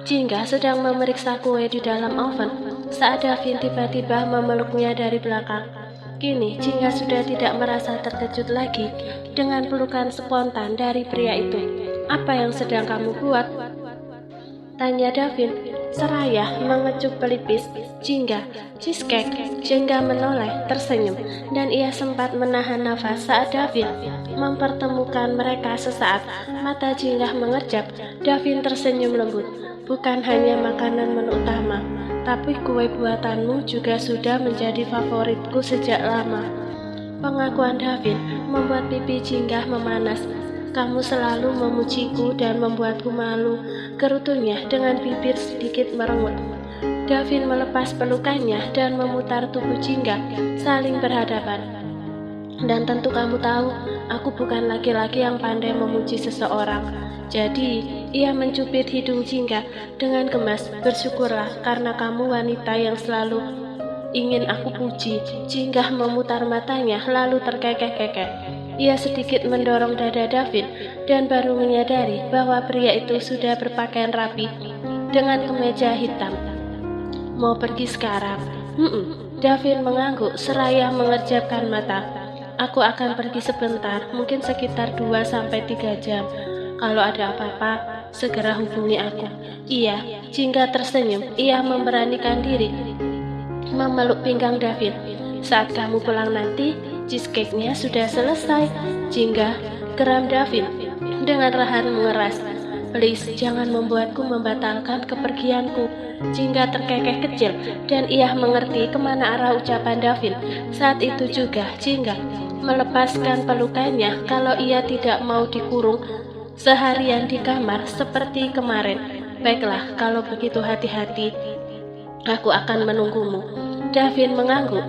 Jingga sedang memeriksa kue di dalam oven saat Davin tiba-tiba memeluknya dari belakang. Kini Jingga sudah tidak merasa terkejut lagi dengan pelukan spontan dari pria itu. "Apa yang sedang kamu buat?" tanya Davin seraya mengecup pelipis Jingga. "Cheesecake." Jingga menoleh tersenyum dan ia sempat menahan nafas saat Davin mempertemukan mereka sesaat. Mata Jingga mengerjap. Davin tersenyum lembut. "Bukan hanya makanan menu utama, tapi kue buatanmu juga sudah menjadi favoritku sejak lama." Pengakuan Davin membuat pipi Jingga memanas. "Kamu selalu memujiku dan membuatku malu," gerutunya dengan bibir sedikit merengut. Davin melepas pelukannya dan memutar tubuh Jingga saling berhadapan. "Dan tentu kamu tahu, aku bukan laki-laki yang pandai memuji seseorang." Jadi, ia mencubit hidung Jingga dengan gemas. "Bersyukurlah karena kamu wanita yang selalu ingin aku puji." Jingga memutar matanya lalu terkekeh-kekeh. Ia sedikit mendorong dada Davin dan baru menyadari bahwa pria itu sudah berpakaian rapi dengan kemeja hitam. "Mau pergi sekarang?" Davin mengangguk seraya mengerjapkan mata. "Aku akan pergi sebentar, mungkin sekitar 2-3 jam. Kalau ada apa-apa, segera hubungi aku." "Iya." Jingga tersenyum. Ia memberanikan diri memeluk pinggang Davin. "Saat kamu pulang nanti, cheesecake-nya sudah selesai." "Jingga," geram Davin dengan rahan mengeras. "Please, jangan membuatku membatalkan kepergianku." Jingga terkekeh kecil dan ia mengerti kemana arah ucapan Davin. Saat itu juga Jingga melepaskan pelukannya kalau ia tidak mau dikurung seharian di kamar seperti kemarin. "Baiklah, kalau begitu hati-hati. Aku akan menunggumu." Davin mengangguk.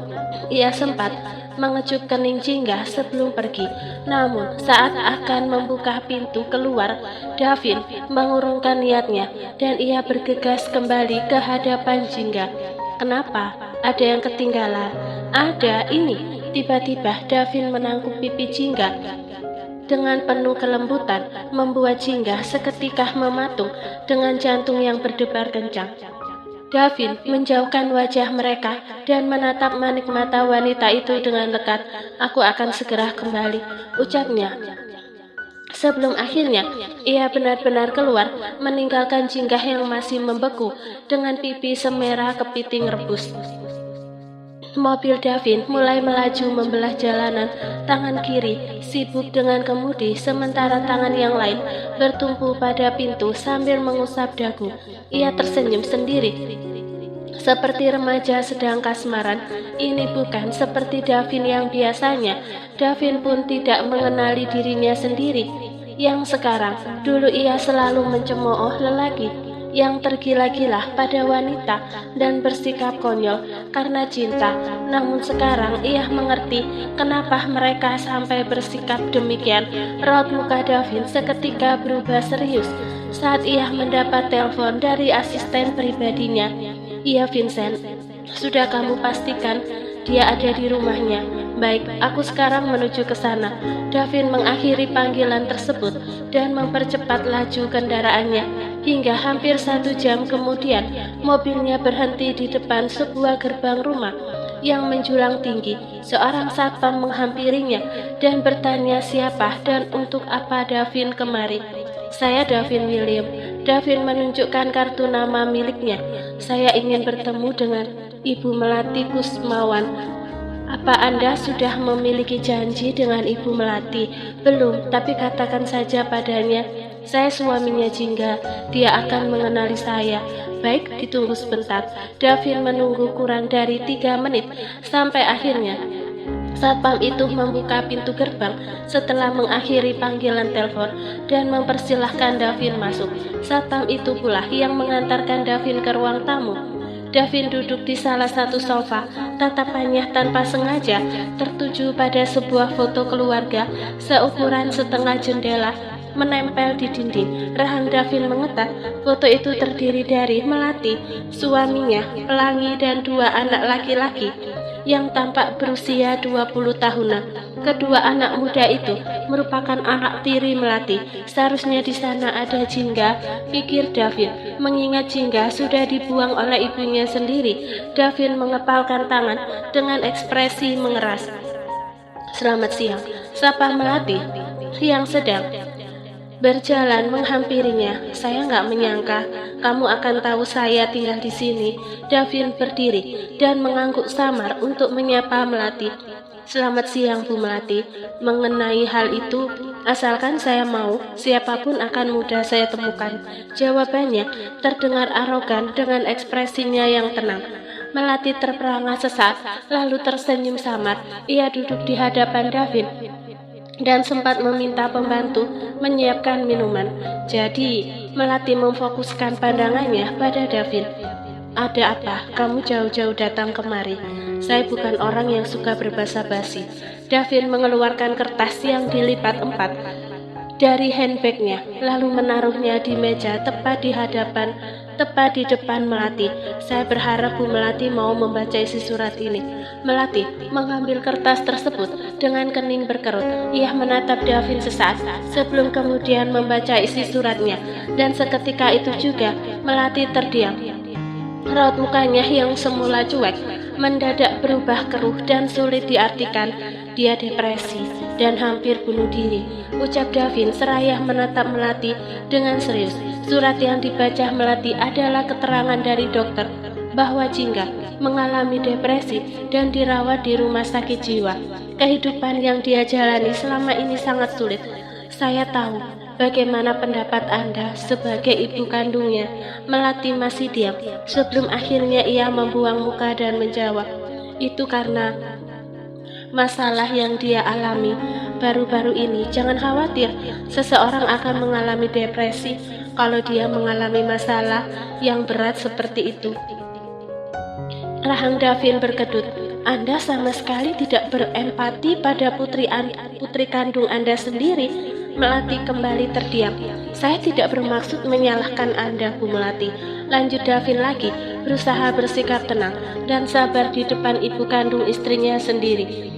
Ia sempat mengecup kening Jingga sebelum pergi. Namun saat akan membuka pintu keluar, Davin mengurungkan niatnya dan ia bergegas kembali ke hadapan Jingga. "Kenapa? Ada yang ketinggalan?" "Ada ini." Tiba-tiba Davin menangkup pipi Jingga dengan penuh kelembutan, membuat Jingga seketika mematung dengan jantung yang berdebar kencang. Davin menjauhkan wajah mereka dan menatap manik mata wanita itu dengan lekat. "Aku akan segera kembali," ucapnya. Sebelum akhirnya ia benar-benar keluar, meninggalkan Jingga yang masih membeku dengan pipi semerah kepiting rebus. Mobil Davin mulai melaju membelah jalanan. Tangan kiri sibuk dengan kemudi, sementara tangan yang lain bertumpu pada pintu sambil mengusap dagu. Ia tersenyum sendiri, seperti remaja sedang kasmaran. Ini bukan seperti Davin yang biasanya. Davin pun tidak mengenali dirinya sendiri yang sekarang. Dulu ia selalu mencemooh lelaki yang tergila-gila pada wanita dan bersikap konyol karena cinta. Namun sekarang ia mengerti kenapa mereka sampai bersikap demikian. Raut muka Davin seketika berubah serius saat ia mendapat telepon dari asisten pribadinya. "Iya Vincent, sudah kamu pastikan dia ada di rumahnya?" "Baik, aku sekarang menuju ke sana." Davin mengakhiri panggilan tersebut dan mempercepat laju kendaraannya. Hingga hampir 1 jam kemudian, mobilnya berhenti di depan sebuah gerbang rumah yang menjulang tinggi. Seorang satpam menghampirinya dan bertanya siapa dan untuk apa Davin kemari. "Saya Davin William." Davin menunjukkan kartu nama miliknya. "Saya ingin bertemu dengan Ibu Melati Kusmawan." "Apa Anda sudah memiliki janji dengan Ibu Melati?" "Belum, tapi katakan saja padanya. Saya suaminya Jingga, dia akan mengenali saya." "Baik, ditunggu sebentar." Davin menunggu kurang dari 3 menit sampai akhirnya satpam itu membuka pintu gerbang setelah mengakhiri panggilan telepon dan mempersilahkan Davin masuk. Satpam itu pula yang mengantarkan Davin ke ruang tamu. Davin duduk di salah satu sofa, tatapannya tanpa sengaja tertuju pada sebuah foto keluarga seukuran setengah jendela menempel di dinding. Rahang Davin mengetat. Foto itu terdiri dari Melati, suaminya, Pelangi, dan 2 anak laki-laki yang tampak berusia 20 tahunan. Kedua anak muda itu merupakan anak tiri Melati. Seharusnya di sana ada Jingga, pikir Davin. Mengingat Jingga sudah dibuang oleh ibunya sendiri, Davin mengepalkan tangan dengan ekspresi mengeras. Selamat siang, sapa Melati yang sedang berjalan menghampirinya. Saya nggak menyangka kamu akan tahu saya tinggal di sini. Davin berdiri dan mengangguk samar untuk menyapa Melati. Selamat siang Bu Melati. Mengenai hal itu, asalkan saya mau, siapapun akan mudah saya temukan. Jawabannya terdengar arogan dengan ekspresinya yang tenang. Melati terperangah sesaat, lalu tersenyum samar. Ia duduk di hadapan Davin dan sempat meminta pembantu menyiapkan minuman. Jadi, Melati memfokuskan pandangannya pada Davin. Ada apa? Kamu jauh-jauh datang kemari. Saya bukan orang yang suka berbasa-basi. Davin mengeluarkan kertas yang dilipat 4 dari handbagnya, lalu menaruhnya di meja tepat di depan Melati. Saya berharap Bu Melati mau membaca isi surat ini. Melati mengambil kertas tersebut dengan kening berkerut. Ia menatap Davin sesaat sebelum kemudian membaca isi suratnya, dan seketika itu juga Melati terdiam. Raut mukanya yang semula cuek mendadak berubah keruh dan sulit diartikan. Dia depresi dan hampir bunuh diri, ucap Davin seraya menatap Melati dengan serius. Surat yang dibaca Melati adalah keterangan dari dokter bahwa Jingga mengalami depresi dan dirawat di rumah sakit jiwa. Kehidupan yang dia jalani selama ini sangat sulit. Saya tahu bagaimana pendapat Anda sebagai ibu kandungnya. Melati masih diam sebelum akhirnya ia membuang muka dan menjawab, itu karena masalah yang dia alami baru-baru ini. Jangan khawatir, seseorang akan mengalami depresi kalau dia mengalami masalah yang berat seperti itu. Rahang Davin berkedut. Anda sama sekali tidak berempati pada putri kandung Anda sendiri. Melati kembali terdiam. Saya tidak bermaksud menyalahkan Anda, Bu Melati. Lanjut Davin lagi, berusaha bersikap tenang dan sabar di depan ibu kandung istrinya sendiri.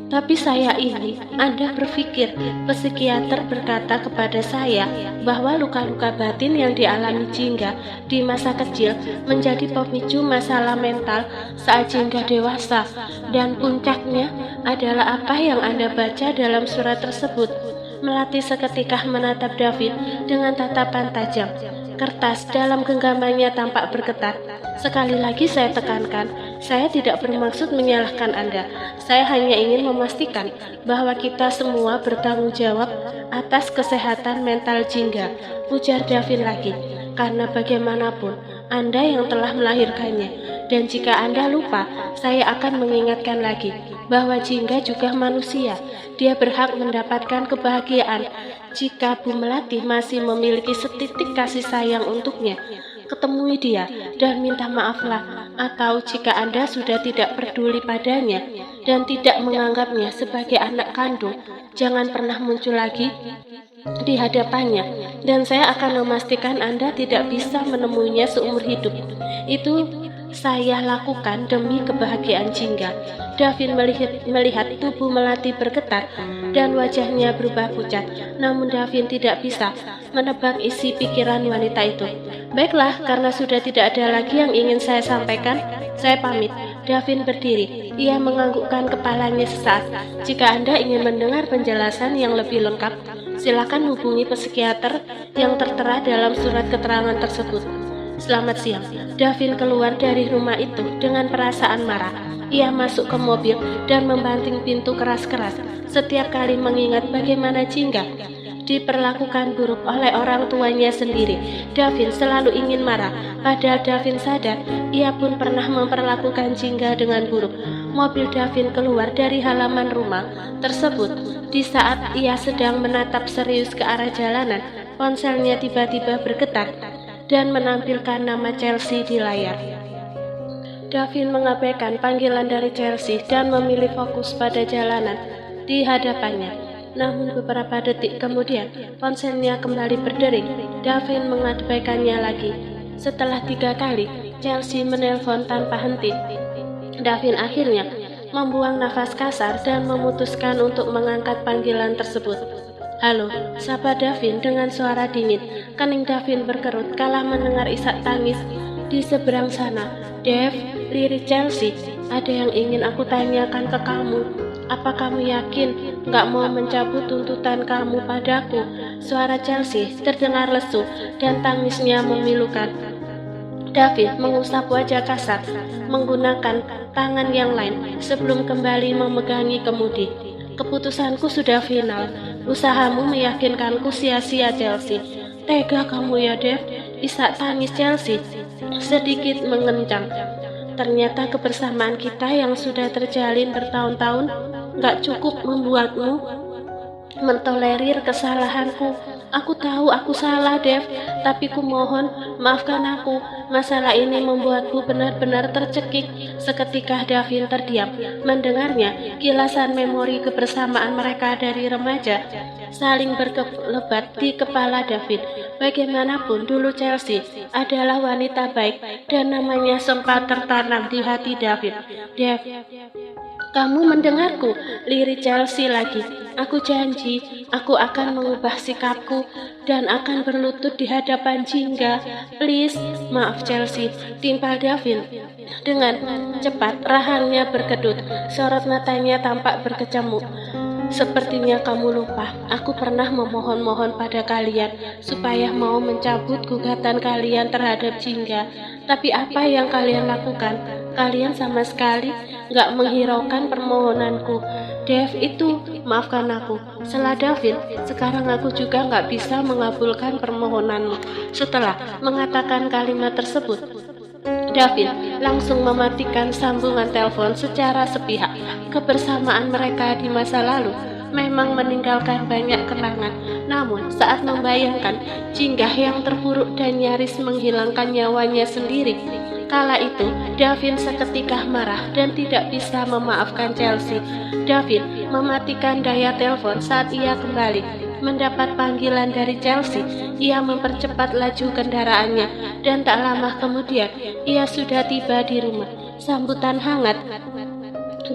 Tapi saya ini, Anda berpikir psikiater berkata kepada saya bahwa luka-luka batin yang dialami Jingga di masa kecil menjadi pemicu masalah mental saat Jingga dewasa, dan puncaknya adalah apa yang Anda baca dalam surat tersebut. Melati seketika menatap Davin dengan tatapan tajam. Kertas dalam genggamannya tampak bergetar. Sekali lagi saya tekankan, saya tidak bermaksud menyalahkan Anda. Saya hanya ingin memastikan bahwa kita semua bertanggung jawab atas kesehatan mental Jingga, ujar Davin lagi. Karena bagaimanapun, Anda yang telah melahirkannya. Dan jika Anda lupa, saya akan mengingatkan lagi bahwa Jingga juga manusia. Dia berhak mendapatkan kebahagiaan. Jika Bu Melati masih memiliki setitik kasih sayang untuknya, ketemui dia dan minta maaflah. Atau jika Anda sudah tidak peduli padanya dan tidak menganggapnya sebagai anak kandung, jangan pernah muncul lagi di hadapannya, dan saya akan memastikan Anda tidak bisa menemuinya seumur hidup. Itu saya lakukan demi kebahagiaan Jingga. Davin melihat tubuh Melati bergetar dan wajahnya berubah pucat. Namun Davin tidak bisa menebak isi pikiran wanita itu. Baiklah, karena sudah tidak ada lagi yang ingin saya sampaikan, saya pamit. Davin berdiri. Ia menganggukkan kepalanya sesaat. Jika Anda ingin mendengar penjelasan yang lebih lengkap, silakan hubungi psikiater yang tertera dalam surat keterangan tersebut. Selamat siang. Davin keluar dari rumah itu dengan perasaan marah. Ia masuk ke mobil dan membanting pintu keras-keras. Setiap kali mengingat bagaimana Jingga diperlakukan buruk oleh orang tuanya sendiri, Davin selalu ingin marah. Padahal Davin sadar ia pun pernah memperlakukan Jingga dengan buruk. Mobil Davin keluar dari halaman rumah tersebut. Di saat ia sedang menatap serius ke arah jalanan, ponselnya tiba-tiba bergetar dan menampilkan nama Chelsea di layar. Davin mengabaikan panggilan dari Chelsea dan memilih fokus pada jalanan di hadapannya. Namun beberapa detik kemudian, ponselnya kembali berdering. Davin mengabaikannya lagi. Setelah 3 kali, Chelsea menelpon tanpa henti. Davin akhirnya membuang nafas kasar dan memutuskan untuk mengangkat panggilan tersebut. "Halo," sapa Davin dengan suara dingin. Kening Davin berkerut kala mendengar isak tangis di seberang sana. "Dev," lirik Chelsea, "ada yang ingin aku tanyakan ke kamu. Apa kamu yakin gak mau mencabut tuntutan kamu padaku?" Suara Chelsea terdengar lesu dan tangisnya memilukan. David mengusap wajah kasar menggunakan tangan yang lain sebelum kembali memegangi kemudi. "Keputusanku sudah final. Usahamu meyakinkanku sia-sia, Chelsea." "Tega kamu ya, Dev," isak tangis Chelsea sedikit mengencang. "Ternyata kebersamaan kita yang sudah terjalin bertahun-tahun gak cukup membuatmu mentolerir kesalahanku. Aku tahu aku salah, Dev, tapi ku mohon maafkan aku. Masalah ini membuatku benar-benar tercekik." Seketika Davin terdiam. Mendengarnya, kilasan memori kebersamaan mereka dari remaja saling berkelebat di kepala Davin. Bagaimanapun dulu Chelsea adalah wanita baik dan namanya sempat tertanam di hati Davin. "Dev, kamu mendengarku?" lirik Chelsea lagi. "Aku janji, aku akan mengubah sikapku dan akan berlutut di hadapan Jingga. Please." "Maaf Chelsea," timpal Davin dengan cepat, rahangnya berkedut, sorot matanya tampak berkecamuk. "Sepertinya kamu lupa, aku pernah memohon-mohon pada kalian supaya mau mencabut gugatan kalian terhadap Jingga. Tapi apa yang kalian lakukan? Kalian sama sekali gak menghiraukan permohonanku." "Dev, itu maafkan aku," sela Davin. "Sekarang aku juga gak bisa mengabulkan permohonanmu." Setelah mengatakan kalimat tersebut, Davin langsung mematikan sambungan telepon secara sepihak. Kebersamaan mereka di masa lalu memang meninggalkan banyak kenangan. Namun saat membayangkan Jinggah yang terpuruk dan nyaris menghilangkan nyawanya sendiri, kala itu Davin seketika marah dan tidak bisa memaafkan Chelsea. Davin mematikan daya telepon saat ia kembali mendapat panggilan dari Chelsea. Ia mempercepat laju kendaraannya dan tak lama kemudian ia sudah tiba di rumah. Sambutan hangat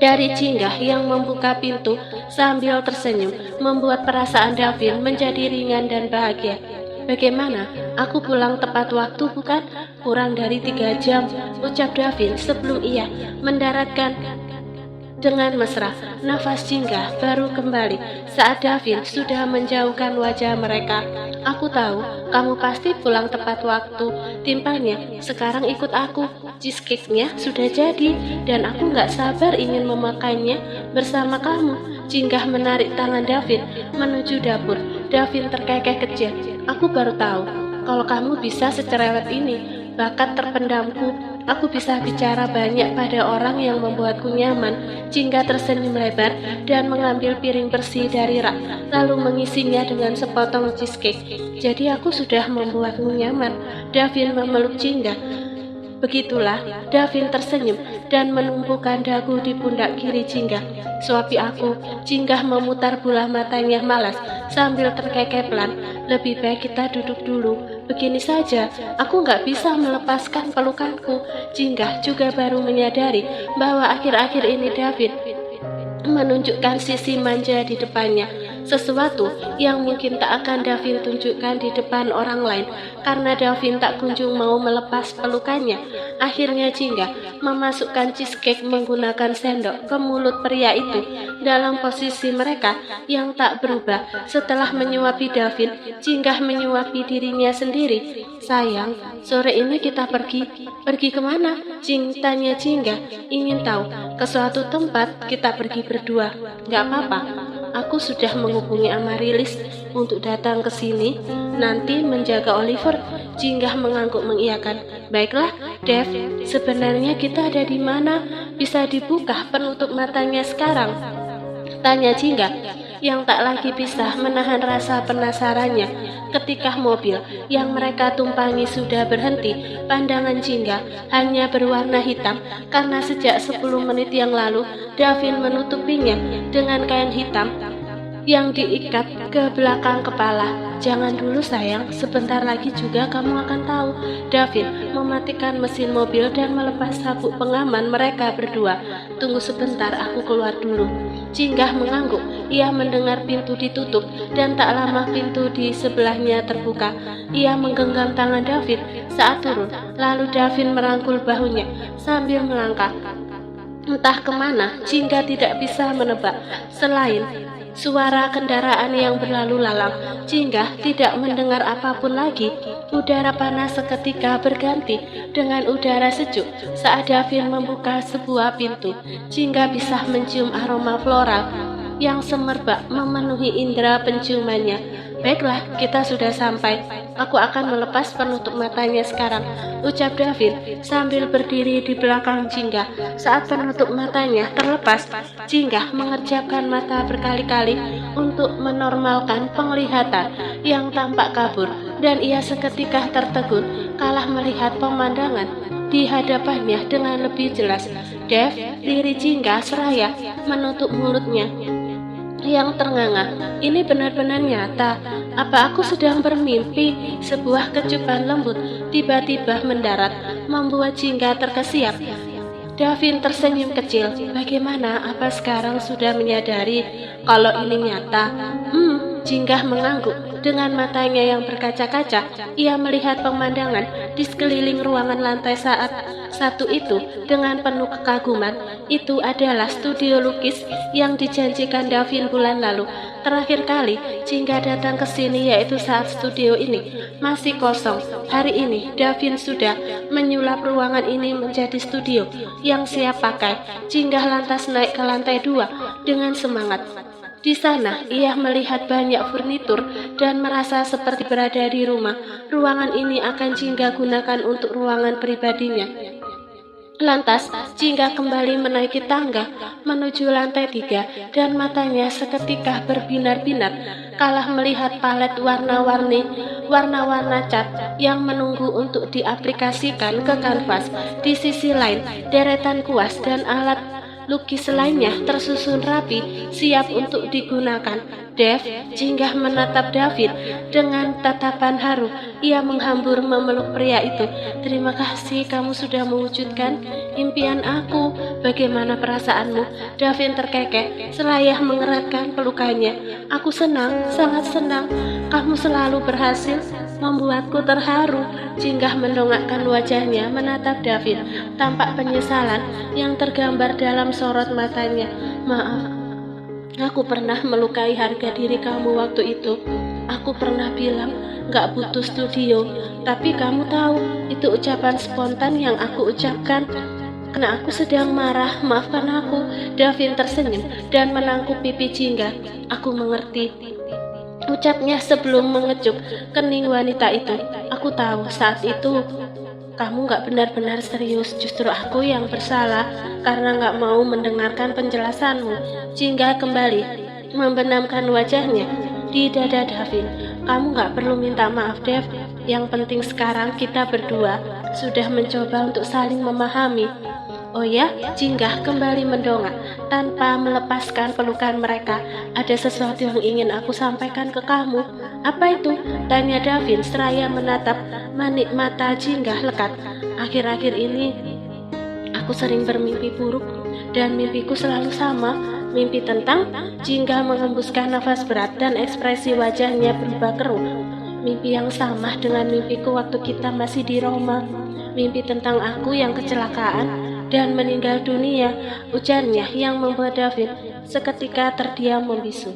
dari Jinggah yang membuka pintu sambil tersenyum membuat perasaan Davin menjadi ringan dan bahagia. "Bagaimana? Aku pulang tepat waktu bukan? Kurang dari 3 jam, ucap Davin sebelum ia mendaratkan dengan mesra. Nafas Jinggah baru kembali saat Davin sudah menjauhkan wajah mereka. "Aku tahu, kamu pasti pulang tepat waktu," timpalnya. "Sekarang ikut aku, cheesecake-nya sudah jadi dan aku gak sabar ingin memakannya bersama kamu." Jinggah menarik tangan Davin menuju dapur. Davin terkekeh kecil. "Aku baru tahu kalau kamu bisa secerewet ini. Bakat terpendamku, aku bisa bicara banyak pada orang yang membuatku nyaman." Jinggah tersenyum lebar dan mengambil piring bersih dari rak, lalu mengisinya dengan sepotong cheesecake. "Jadi aku sudah membuatmu nyaman." Davin memeluk Jinggah. "Begitulah." Davin tersenyum dan menumpukan dagu di pundak kiri Jinggah. "Suapi aku." Jinggah memutar bola matanya malas sambil terkekeh pelan. "Lebih baik kita duduk dulu. Begini saja, aku gak bisa melepaskan pelukanku." Jinggah juga baru menyadari bahwa akhir-akhir ini Davin menunjukkan sisi manja di depannya, sesuatu yang mungkin tak akan Davin tunjukkan di depan orang lain karena Davin tak kunjung mau melepas pelukannya. Akhirnya Jinggah memasukkan cheesecake menggunakan sendok ke mulut pria itu dalam posisi mereka yang tak berubah. Setelah menyuapi Davin, Jinggah menyuapi dirinya sendiri. "Sayang, sore ini kita pergi." "Pergi kemana?" Tanya Jinggah ingin tahu. "Ke suatu tempat, kita pergi berdua." "Gak apa-apa, aku sudah menghubungi Amarilis untuk datang ke sini nanti menjaga Oliver." Jinggah mengangguk mengiyakan. "Baiklah, Dev, sebenarnya kita ada di mana? Bisa dibuka penutup matanya sekarang?" tanya Jinggah yang tak lagi bisa menahan rasa penasarannya. Ketika mobil yang mereka tumpangi sudah berhenti, pandangan Jinggah hanya berwarna hitam karena sejak 10 menit yang lalu Davin menutupinya dengan kain hitam yang diikat ke belakang kepala. Jangan dulu sayang, sebentar lagi juga kamu akan tahu. Davin mematikan mesin mobil dan melepas sabuk pengaman mereka berdua. Tunggu sebentar, aku keluar dulu. Cinggah mengangguk. Ia mendengar pintu ditutup dan tak lama pintu di sebelahnya terbuka. Ia menggenggam tangan Davin saat turun. Lalu Davin merangkul bahunya sambil melangkah. Entah kemana, Cinggah tidak bisa menebak. Selain suara kendaraan yang berlalu lalang, Cinggah tidak mendengar apapun lagi. Udara panas seketika berganti dengan udara sejuk saat Davin membuka sebuah pintu. Cinggah bisa mencium aroma floral yang semerbak memenuhi indera penciumannya. Baiklah, kita sudah sampai. Aku akan melepas penutup matanya sekarang, ucap Davin sambil berdiri di belakang Cinggah. Saat penutup matanya terlepas, Cinggah mengerjapkan mata berkali-kali untuk menormalkan penglihatan yang tampak kabur, dan ia seketika tertegun kalah melihat pemandangan di hadapannya dengan lebih jelas. Dev, diri Cinggah seraya menutup mulutnya yang ternganga. Ini benar-benar nyata. Apa aku sedang bermimpi? Sebuah kecupan lembut tiba-tiba mendarat, membuat Cinggah terkesiap. Davin tersenyum kecil. Bagaimana? Apa sekarang sudah menyadari kalau ini nyata? Cinggah mengangguk. Dengan matanya yang berkaca-kaca, ia melihat pemandangan di sekeliling ruangan lantai saat satu itu dengan penuh kekaguman. Itu adalah studio lukis yang dijanjikan Davin bulan lalu. Terakhir kali Cinggah datang ke sini yaitu saat studio ini masih kosong. Hari ini Davin sudah menyulap ruangan ini menjadi studio yang siap pakai. Cinggah lantas naik ke lantai 2 dengan semangat. Di sana, ia melihat banyak furnitur dan merasa seperti berada di rumah. Ruangan ini akan Cinggah gunakan untuk ruangan pribadinya. Lantas, Cinggah kembali menaiki tangga menuju lantai 3 dan matanya seketika berbinar-binar kalah melihat palet warna-warna cat yang menunggu untuk diaplikasikan ke kanvas. Di sisi lain, deretan kuas dan alat lukis lainnya tersusun rapi, siap untuk digunakan. Dev, Cinggah menatap Davin dengan tatapan haru. Ia menghambur memeluk pria itu. Terima kasih, kamu sudah mewujudkan impian aku. Bagaimana perasaanmu? Davin terkekeh, seraya mengeratkan pelukannya. Aku senang, sangat senang. Kamu selalu berhasil membuatku terharu. Cinggah mendongakkan wajahnya menatap Davin. Tampak penyesalan yang tergambar dalam sorot matanya. Maaf, aku pernah melukai harga diri kamu waktu itu. Aku pernah bilang gak butuh studio, tapi kamu tahu itu ucapan spontan yang aku ucapkan karena aku sedang marah. Maafkan aku. Davin tersenyum dan menangkup pipi Cinggah. Aku mengerti, ucapnya sebelum mengecup kening wanita itu. Aku tahu saat itu kamu gak benar-benar serius. Justru aku yang bersalah karena gak mau mendengarkan penjelasanmu. Cinggah kembali membenamkan wajahnya di dada Davin. Kamu gak perlu minta maaf, Dev. Yang penting sekarang kita berdua sudah mencoba untuk saling memahami. Oh ya, Cinggah kembali mendongak tanpa melepaskan pelukan mereka. Ada sesuatu yang ingin aku sampaikan ke kamu. Apa itu? Tanya Davin seraya menatap manik mata Cinggah lekat. Akhir-akhir ini aku sering bermimpi buruk dan mimpiku selalu sama. Mimpi tentang? Cinggah menghembuskan nafas berat dan ekspresi wajahnya berubah keruh. Mimpi yang sama dengan mimpiku waktu kita masih di Roma. Mimpi tentang aku yang kecelakaan dan meninggal dunia, ujarnya yang membuat Davin seketika terdiam membisu.